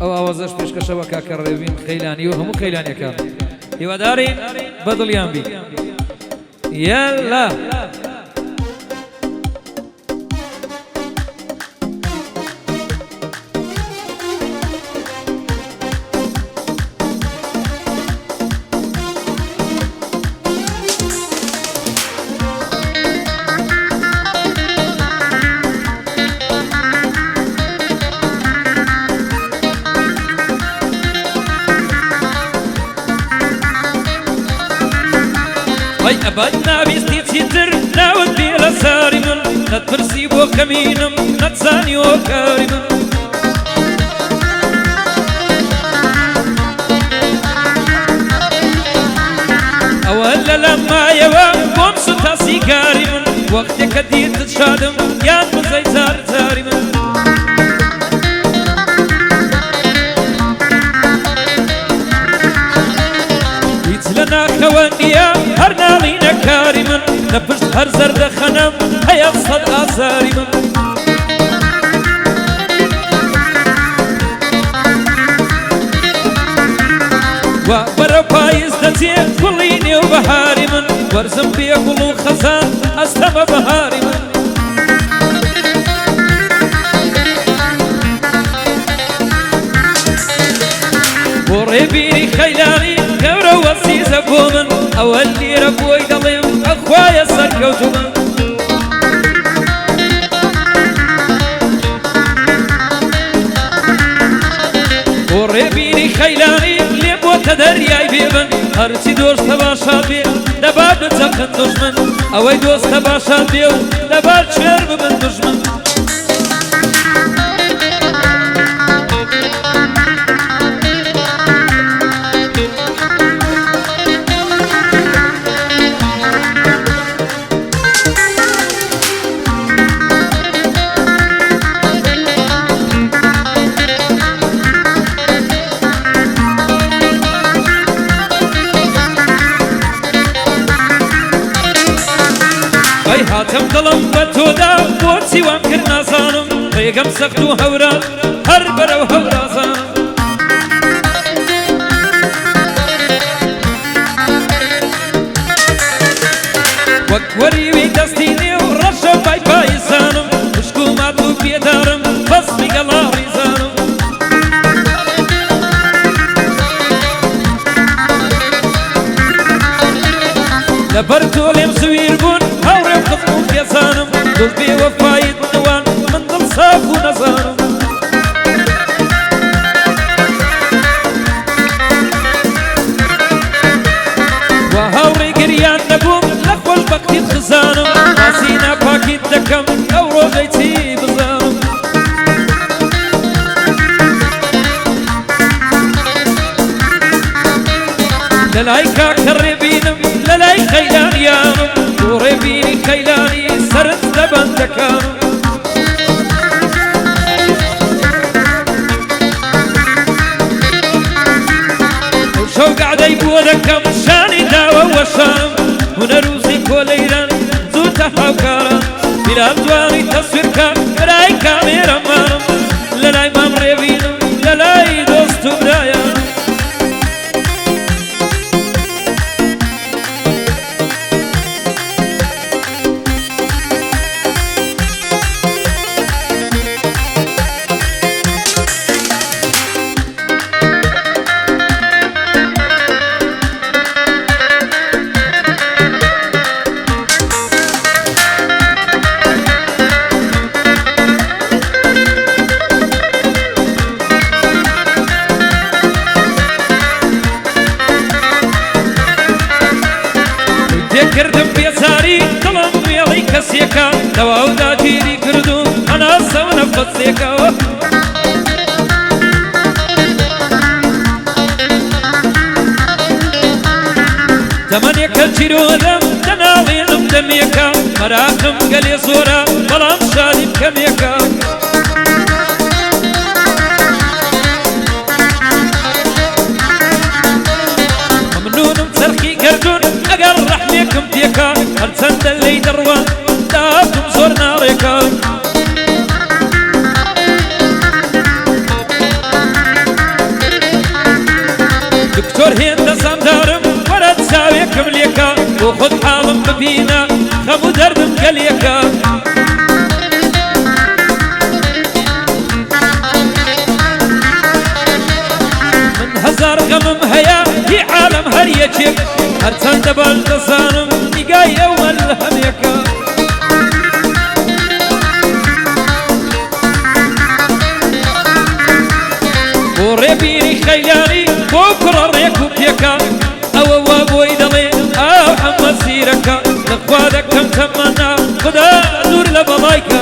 ئەو ئاوازەش پێشکەشەوە کاکە ڕێوین خەیلانی و هەموو خەیلانیەکان هیوادارین بەدڵیان بی یەلا هاي أبد نابستي تيتر ناود بيلا ساري من نتبرسي بو كمينم نتساني وكاري من أولا لما يوام بوم ستاسي كاري من وقتك دي تتشادم يان بزي زار زاري من لنا خوانيا هر نالينا كارما نبشت هر زرد خنم هيا صد آثاري من وبرا بايز دزيه كليني وبهاري من ورزم بيقولو خزان أستمى بهاري من وريبيني خيلاني قورو وسيزة بومن أولي ربوي دليم أخوايا سركوتو من وريبيني خيلاني ليم وتدرياي بيبن هرسي دوست باشاد بي دبار نتسخن دشمن أوي دوست باشاد بيو دبار شرب من دشمن هاتم دڵم بە تۆدا بۆچی وام کرد نازانم ڕێگەم سەخت و هەورە هەر بەرەو هەورازانم وەک وەریوی دەستی نێو ڕەشە پای پایزانم خوشک و مات و پێدارم بەسمی گەڵاڕی زانم لەبەر تۆ لێم سویر بوون هەوڕێم قسم و پێزانم دڵ بێ وەفایت نوان من دڵ ساف و نەزانم وا هاوڕێی گریان نەبووم لە خۆشبەختیت خزانم باسی ناپاکیت دەکەم ئەو ڕۆژەی چی بزانم لەلای کاکە ڕێبینم لەلای خەیلانیانم بۆ ڕێبینی خەیلانی سەرت لە بەندەکانم ئەو شەو گەعدەی بۆ دەکەم شانی داوە وەشانم هونەروزی کۆلەیران زووتە هاوکاران بیران دوانی تەسویرکە برای کامێرەمانم لەلای مام ڕێبینم لەلای دۆست و برایانم کردم بێزاری دڵم وێڵەی کەسێکە دەواو داگیری کردوم هەناسە و نەفەسێکەوە دەمەنێکە چیرۆدەم دەناڵێنم دەمێکە مەراکم گەلێ زۆرە بەڵام شادیم کەمێکە مەمنونم چەرخی گەردون ئەگەر ڕەحمێکم پێکە هەرچەندە لەی دەڕوە داهاتم زۆر ناڕێکە وخذ حالم ببينا خمو دردم قليكا من هزار غمم هيا في عالم هر يجيب هرتان دبال دسانم نقايا والهم يكا وريبيني خيلاني بكرة ريكو بيكا أو بوي دلي أو حمد سيركا لخوادك كم تمنا خدا نور لبضايكا